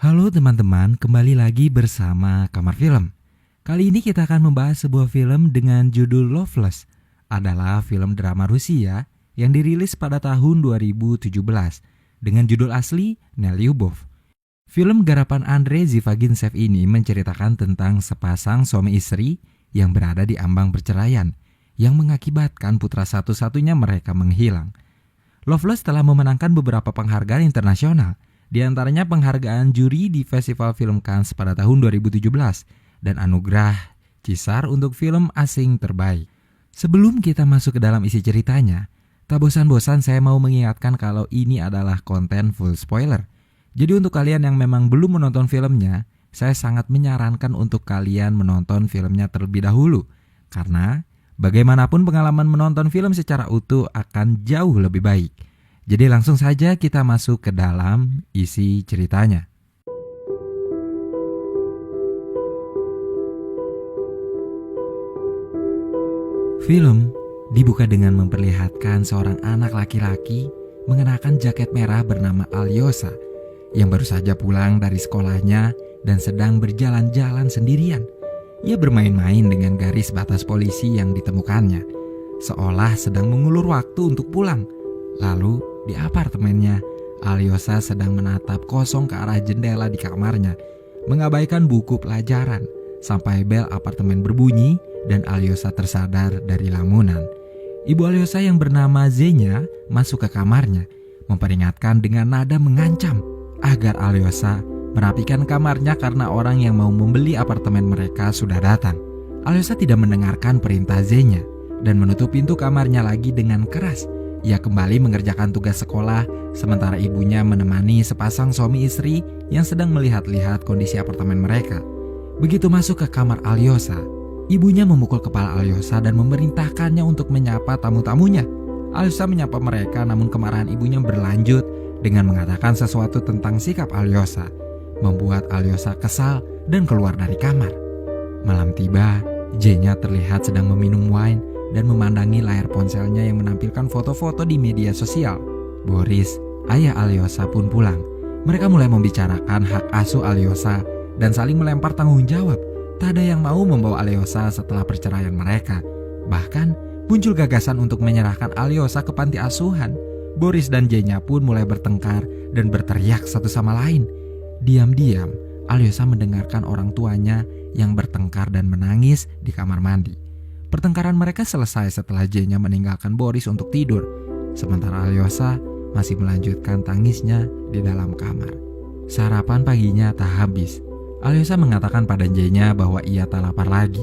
Halo teman-teman, kembali lagi bersama Kamar Film. Kali ini kita akan membahas sebuah film dengan judul Loveless. Adalah film drama Rusia yang dirilis pada tahun 2017 dengan judul asli Nel Lyubov. Film garapan Andrei Zivagintsev ini menceritakan tentang sepasang suami istri yang berada di ambang perceraian yang mengakibatkan putra satu-satunya mereka menghilang. Loveless telah memenangkan beberapa penghargaan internasional, di antaranya penghargaan juri di Festival Film Cannes pada tahun 2017 dan anugerah Cisar untuk film asing terbaik. Sebelum kita masuk ke dalam isi ceritanya, tak bosan-bosan saya mau mengingatkan kalau ini adalah konten full spoiler. Jadi untuk kalian yang memang belum menonton filmnya, saya sangat menyarankan untuk kalian menonton filmnya terlebih dahulu. Karena bagaimanapun pengalaman menonton film secara utuh akan jauh lebih baik. Jadi langsung saja kita masuk ke dalam isi ceritanya. Film dibuka dengan memperlihatkan seorang anak laki-laki mengenakan jaket merah bernama Alyosha yang baru saja pulang dari sekolahnya dan sedang berjalan-jalan sendirian. Ia bermain-main dengan garis batas polisi yang ditemukannya, seolah sedang mengulur waktu untuk pulang. Lalu di apartemennya, Alyosha sedang menatap kosong ke arah jendela di kamarnya, mengabaikan buku pelajaran sampai bel apartemen berbunyi dan Alyosha tersadar dari lamunan. Ibu Alyosha yang bernama Zenya masuk ke kamarnya, memperingatkan dengan nada mengancam agar Alyosha merapikan kamarnya karena orang yang mau membeli apartemen mereka sudah datang. Alyosha tidak mendengarkan perintah Zenya dan menutup pintu kamarnya lagi dengan keras. Ia kembali mengerjakan tugas sekolah, sementara ibunya menemani sepasang suami istri yang sedang melihat-lihat kondisi apartemen mereka. Begitu masuk ke kamar Alyosha, ibunya memukul kepala Alyosha dan memerintahkannya untuk menyapa tamu-tamunya. Alyosha menyapa mereka, namun kemarahan ibunya berlanjut dengan mengatakan sesuatu tentang sikap Alyosha, membuat Alyosha kesal dan keluar dari kamar. Malam tiba, Zenya terlihat sedang meminum wine dan memandangi layar ponselnya yang menampilkan foto-foto di media sosial. Boris, ayah Alyosha pun pulang. Mereka mulai membicarakan hak asuh Alyosha dan saling melempar tanggung jawab. Tak ada yang mau membawa Alyosha setelah perceraian mereka. Bahkan muncul gagasan untuk menyerahkan Alyosha ke panti asuhan. Boris dan Zenya pun mulai bertengkar dan berteriak satu sama lain. Diam-diam, Alyosha mendengarkan orang tuanya yang bertengkar dan menangis di kamar mandi. Pertengkaran mereka selesai setelah Zenya meninggalkan Boris untuk tidur, sementara Alyosha masih melanjutkan tangisnya di dalam kamar. Sarapan paginya tak habis. Alyosha mengatakan pada Zenya bahwa ia tak lapar lagi.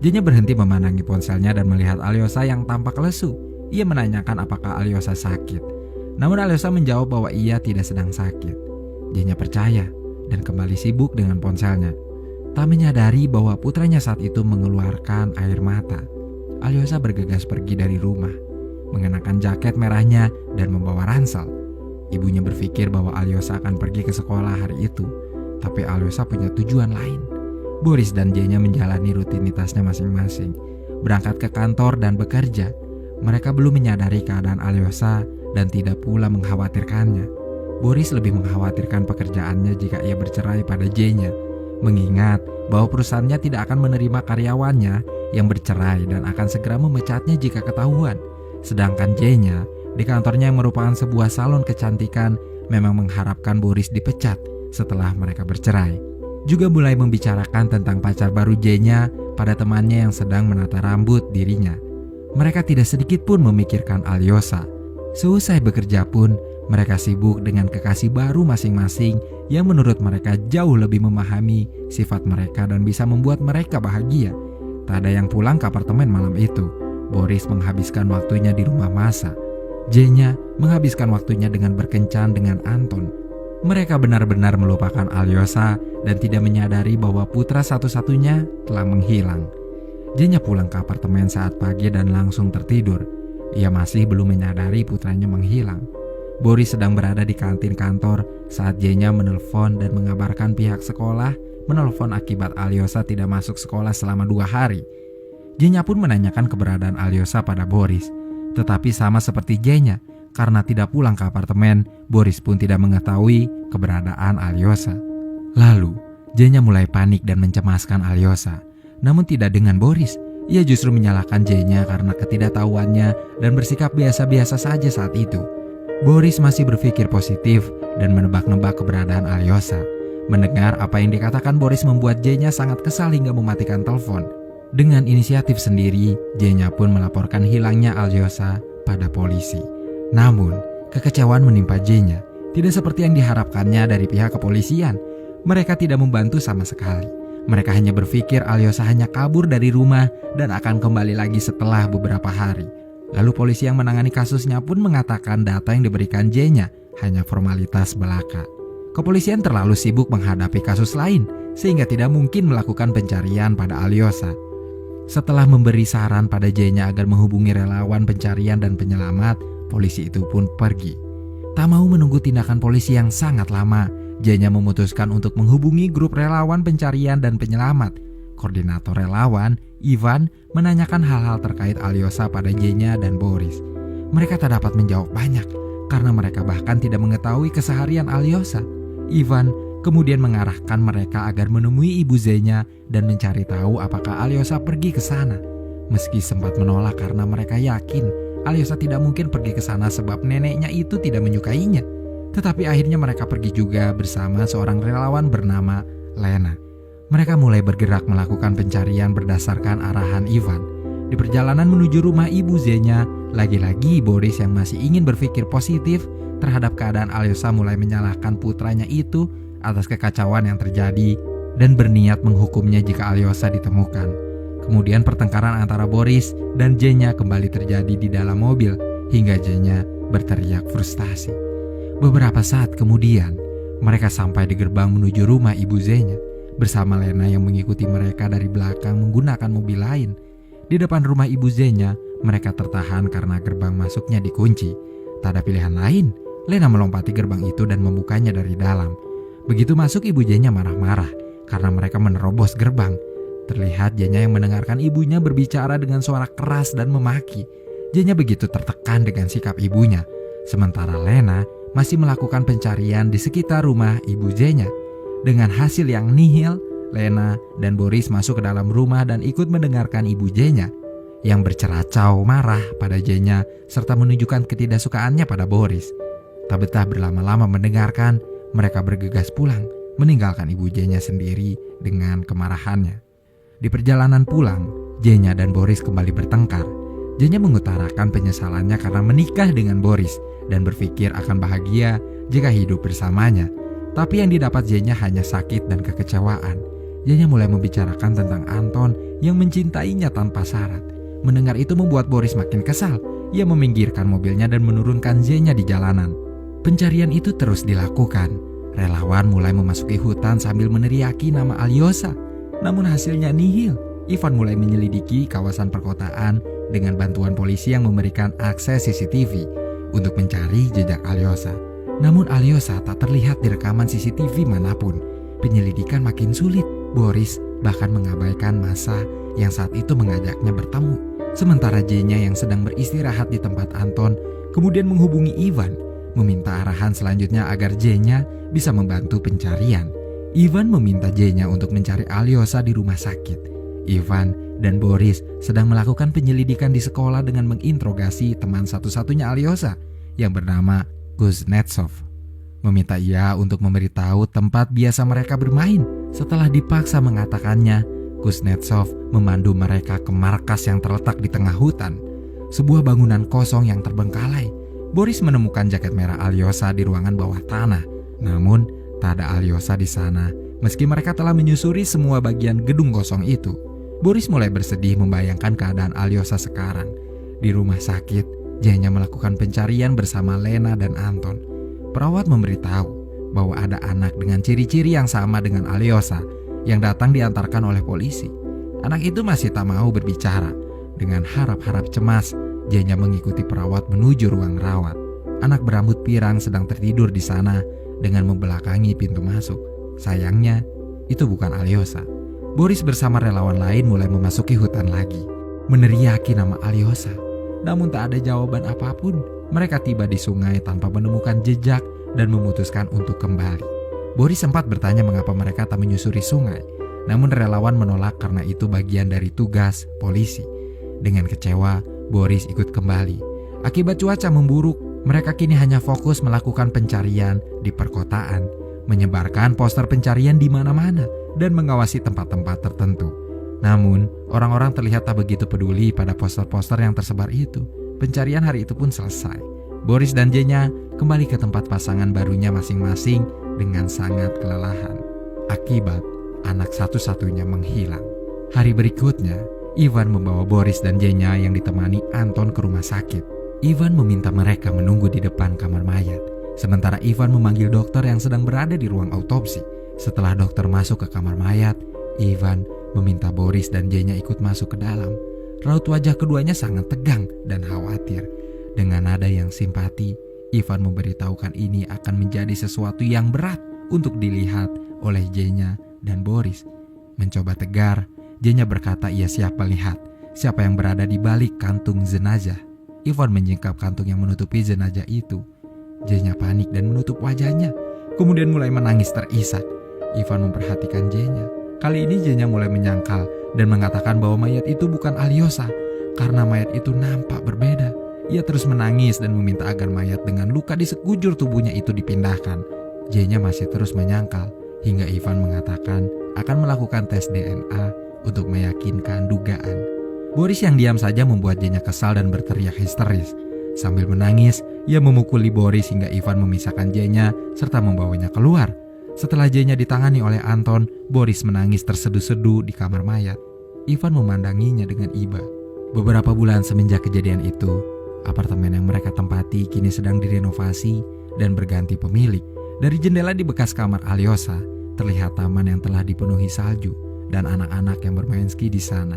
Zenya berhenti memandangi ponselnya dan melihat Alyosha yang tampak lesu. Ia menanyakan apakah Alyosha sakit. Namun Alyosha menjawab bahwa ia tidak sedang sakit. Zenya percaya dan kembali sibuk dengan ponselnya. Tak menyadari bahwa putranya saat itu mengeluarkan air mata. Alyosha bergegas pergi dari rumah, mengenakan jaket merahnya dan membawa ransel. Ibunya berpikir bahwa Alyosha akan pergi ke sekolah hari itu, tapi Alyosha punya tujuan lain. Boris dan Zenya menjalani rutinitasnya masing-masing, berangkat ke kantor dan bekerja. Mereka belum menyadari keadaan Alyosha dan tidak pula mengkhawatirkannya. Boris lebih mengkhawatirkan pekerjaannya jika ia bercerai pada Zenya, mengingat bahwa perusahaannya tidak akan menerima karyawannya yang bercerai dan akan segera memecatnya jika ketahuan. Sedangkan Zenya di kantornya yang merupakan sebuah salon kecantikan memang mengharapkan Boris dipecat setelah mereka bercerai. Juga mulai membicarakan tentang pacar baru Zenya pada temannya yang sedang menata rambut dirinya. Mereka tidak sedikit pun memikirkan Alyosha. Seusai bekerja pun mereka sibuk dengan kekasih baru masing-masing yang menurut mereka jauh lebih memahami sifat mereka dan bisa membuat mereka bahagia. Tak ada yang pulang ke apartemen malam itu. Boris menghabiskan waktunya di rumah masak. Zenya menghabiskan waktunya dengan berkencan dengan Anton. Mereka benar-benar melupakan Alyosha dan tidak menyadari bahwa putra satu-satunya telah menghilang. Zenya pulang ke apartemen saat pagi dan langsung tertidur. Ia masih belum menyadari putranya menghilang. Boris sedang berada di kantin kantor saat Zenya menelpon dan mengabarkan pihak sekolah menelpon akibat Alyosha tidak masuk sekolah selama 2 hari. Zenya pun menanyakan keberadaan Alyosha pada Boris. Tetapi sama seperti Zenya, karena tidak pulang ke apartemen, Boris pun tidak mengetahui keberadaan Alyosha. Lalu, J-nya mulai panik dan mencemaskan Alyosa. Namun tidak dengan Boris. Ia justru menyalahkan J-nya karena ketidaktahuannya dan bersikap biasa-biasa saja saat itu. Boris masih berpikir positif dan menebak-nebak keberadaan Alyosa. Mendengar apa yang dikatakan Boris membuat J-nya sangat kesal hingga mematikan telepon. Dengan inisiatif sendiri, J-nya pun melaporkan hilangnya Alyosa pada polisi. Namun, kekecewaan menimpa J-nya. Tidak seperti yang diharapkannya dari pihak kepolisian. Mereka tidak membantu sama sekali. Mereka hanya berpikir Alyosa hanya kabur dari rumah dan akan kembali lagi setelah beberapa hari. Lalu polisi yang menangani kasusnya pun mengatakan data yang diberikan J-nya hanya formalitas belaka. Kepolisian terlalu sibuk menghadapi kasus lain sehingga tidak mungkin melakukan pencarian pada Alyosa. Setelah memberi saran pada J-nya agar menghubungi relawan pencarian dan penyelamat, polisi itu pun pergi. Tak mau menunggu tindakan polisi yang sangat lama, J-nya memutuskan untuk menghubungi grup relawan pencarian dan penyelamat. Koordinator relawan, Ivan, menanyakan hal-hal terkait Alyosa pada J-nya dan Boris. Mereka tak dapat menjawab banyak karena mereka bahkan tidak mengetahui keseharian Alyosa. Ivan kemudian mengarahkan mereka agar menemui ibu Z-nya dan mencari tahu apakah Alyosa pergi ke sana. Meski sempat menolak karena mereka yakin Alyosa tidak mungkin pergi ke sana sebab neneknya itu tidak menyukainya. Tetapi akhirnya mereka pergi juga bersama seorang relawan bernama Lena. Mereka mulai bergerak melakukan pencarian berdasarkan arahan Ivan. Di perjalanan menuju rumah ibu Z-nya, lagi-lagi Boris yang masih ingin berpikir positif terhadap keadaan Alyosa mulai menyalahkan putranya itu atas kekacauan yang terjadi dan berniat menghukumnya jika Alyosa ditemukan. Kemudian pertengkaran antara Boris dan J-nya kembali terjadi di dalam mobil hingga J-nya berteriak frustasi. Beberapa saat kemudian, mereka sampai di gerbang menuju rumah ibu Z-nya bersama Lena yang mengikuti mereka dari belakang menggunakan mobil lain. Di depan rumah ibu Z-nya, mereka tertahan karena gerbang masuknya dikunci. Tak ada pilihan lain, Lena melompati gerbang itu dan membukanya dari dalam. Begitu masuk, ibu J-nya marah-marah karena mereka menerobos gerbang. Terlihat J-nya yang mendengarkan ibunya berbicara dengan suara keras dan memaki. J-nya begitu tertekan dengan sikap ibunya. Sementara Lena masih melakukan pencarian di sekitar rumah ibu Z-nya. Dengan hasil yang nihil, Lena dan Boris masuk ke dalam rumah dan ikut mendengarkan ibu J-nya yang berceracau marah pada J-nya serta menunjukkan ketidaksukaannya pada Boris. Tak betah berlama-lama mendengarkan, mereka bergegas pulang, meninggalkan ibu J-nya sendiri dengan kemarahannya. Di perjalanan pulang, J-nya dan Boris kembali bertengkar. J-nya mengutarakan penyesalannya karena menikah dengan Boris dan berpikir akan bahagia jika hidup bersamanya. Tapi yang didapat J-nya hanya sakit dan kekecewaan. J-nya mulai membicarakan tentang Anton yang mencintainya tanpa syarat. Mendengar itu membuat Boris makin kesal. Ia meminggirkan mobilnya dan menurunkan J-nya di jalanan. Pencarian itu terus dilakukan. Relawan mulai memasuki hutan sambil meneriaki nama Alyosa. Namun hasilnya nihil. Ivan mulai menyelidiki kawasan perkotaan dengan bantuan polisi yang memberikan akses CCTV untuk mencari jejak Alyosa. Namun Alyosa tak terlihat di rekaman CCTV manapun. Penyelidikan makin sulit. Boris bahkan mengabaikan masa yang saat itu mengajaknya bertemu. Sementara J-nya yang sedang beristirahat di tempat Anton kemudian menghubungi Ivan, meminta arahan selanjutnya agar J-nya bisa membantu pencarian. Ivan meminta J-nya untuk mencari Alyosa di rumah sakit. Ivan dan Boris sedang melakukan penyelidikan di sekolah dengan menginterogasi teman satu-satunya Alyosa yang bernama Kuznetsov. Meminta ia untuk memberitahu tempat biasa mereka bermain. Setelah dipaksa mengatakannya, Kuznetsov memandu mereka ke markas yang terletak di tengah hutan, sebuah bangunan kosong yang terbengkalai. Boris menemukan jaket merah Alyosa di ruangan bawah tanah. Namun tak ada Alyosa di sana, meski mereka telah menyusuri semua bagian gedung kosong itu. Boris mulai bersedih membayangkan keadaan Alyosa sekarang. Di rumah sakit, J-nya melakukan pencarian bersama Lena dan Anton. Perawat memberitahu bahwa ada anak dengan ciri-ciri yang sama dengan Alyosa yang datang diantarkan oleh polisi. Anak itu masih tak mau berbicara. Dengan harap-harap cemas, J-nya mengikuti perawat menuju ruang rawat. Anak berambut pirang sedang tertidur di sana dengan membelakangi pintu masuk. Sayangnya, itu bukan Alyosa. Boris bersama relawan lain mulai memasuki hutan lagi, meneriaki nama Alyosa. Namun tak ada jawaban apapun. Mereka tiba di sungai tanpa menemukan jejak dan memutuskan untuk kembali. Boris sempat bertanya mengapa mereka tak menyusuri sungai, namun relawan menolak karena itu bagian dari tugas polisi. Dengan kecewa, Boris ikut kembali. Akibat cuaca memburuk, mereka kini hanya fokus melakukan pencarian di perkotaan, menyebarkan poster pencarian di mana-mana, dan mengawasi tempat-tempat tertentu. Namun, orang-orang terlihat tak begitu peduli pada poster-poster yang tersebar itu. Pencarian hari itu pun selesai. Boris dan Jenya kembali ke tempat pasangan barunya masing-masing dengan sangat kelelahan. Akibat anak satu-satunya menghilang. Hari berikutnya, Ivan membawa Boris dan Jenya yang ditemani Anton ke rumah sakit. Ivan meminta mereka menunggu di depan kamar mayat. Sementara Ivan memanggil dokter yang sedang berada di ruang autopsi. Setelah dokter masuk ke kamar mayat, Ivan meminta Boris dan Jenya ikut masuk ke dalam. Raut wajah keduanya sangat tegang dan khawatir. Dengan nada yang simpati, Ivan memberitahukan ini akan menjadi sesuatu yang berat untuk dilihat oleh Jenya dan Boris. Mencoba tegar, Jenya berkata ia siap melihat siapa yang berada di balik kantung jenazah. Ivan menyingkap kantung yang menutupi jenazah itu. Jenya panik dan menutup wajahnya, kemudian mulai menangis terisak. Ivan memperhatikan Jenya. Kali ini Jenya mulai menyangkal dan mengatakan bahwa mayat itu bukan Alyosa karena mayat itu nampak berbeda. Ia terus menangis dan meminta agar mayat dengan luka di sekujur tubuhnya itu dipindahkan. Jenya masih terus menyangkal hingga Ivan mengatakan akan melakukan tes DNA untuk meyakinkan dugaan. Boris yang diam saja membuat Jenya kesal dan berteriak histeris. Sambil menangis, ia memukuli Boris hingga Ivan memisahkan Jenya serta membawanya keluar. Setelah Jenya ditangani oleh Anton, Boris menangis terseduh-seduh di kamar mayat. Ivan memandanginya dengan iba. Beberapa bulan semenjak kejadian itu, apartemen yang mereka tempati kini sedang direnovasi dan berganti pemilik. Dari jendela di bekas kamar Alyosa, terlihat taman yang telah dipenuhi salju dan anak-anak yang bermain ski di sana.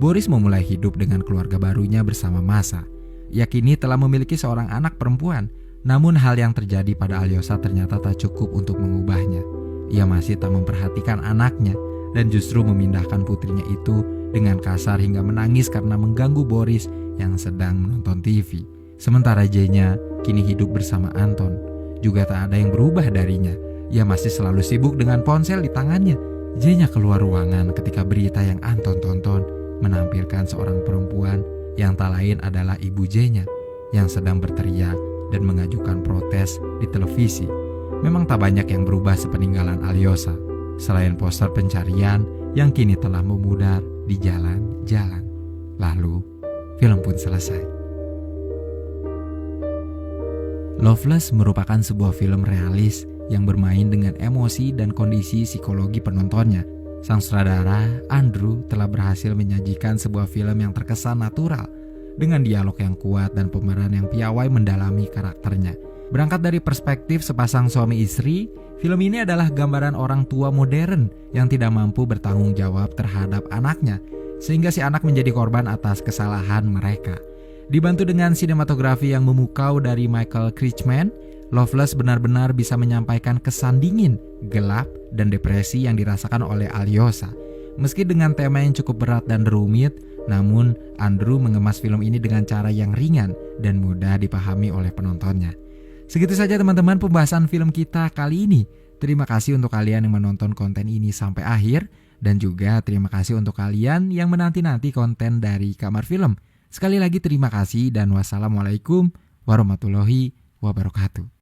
Boris memulai hidup dengan keluarga barunya bersama Masa. Ia kini telah memiliki seorang anak perempuan. Namun hal yang terjadi pada Alyosa ternyata tak cukup untuk mengubahnya. Ia masih tak memperhatikan anaknya dan justru memindahkan putrinya itu dengan kasar hingga menangis karena mengganggu Boris yang sedang menonton TV. Sementara Jenya kini hidup bersama Anton. Juga tak ada yang berubah darinya. Ia masih selalu sibuk dengan ponsel di tangannya. Jenya keluar ruangan ketika berita yang Anton tonton menampilkan seorang perempuan yang tak lain adalah ibu Jenya yang sedang berteriak dan mengajukan protes di televisi. Memang tak banyak yang berubah sepeninggalan Alyosa, selain poster pencarian yang kini telah memudar di jalan-jalan. Lalu, film pun selesai. Loveless merupakan sebuah film realis yang bermain dengan emosi dan kondisi psikologi penontonnya. Sang sutradara, Andrew, telah berhasil menyajikan sebuah film yang terkesan natural dengan dialog yang kuat dan pemeran yang piawai mendalami karakternya. Berangkat dari perspektif sepasang suami istri, film ini adalah gambaran orang tua modern yang tidak mampu bertanggung jawab terhadap anaknya, sehingga si anak menjadi korban atas kesalahan mereka. Dibantu dengan sinematografi yang memukau dari Michael Krichman, Loveless benar-benar bisa menyampaikan kesan dingin, gelap, dan depresi yang dirasakan oleh Alyosa. Meski dengan tema yang cukup berat dan rumit, namun Andrew mengemas film ini dengan cara yang ringan dan mudah dipahami oleh penontonnya. Segitu saja teman-teman pembahasan film kita kali ini. Terima kasih untuk kalian yang menonton konten ini sampai akhir. Dan juga terima kasih untuk kalian yang menanti-nanti konten dari Kamar Film. Sekali lagi terima kasih dan wassalamualaikum warahmatullahi wabarakatuh.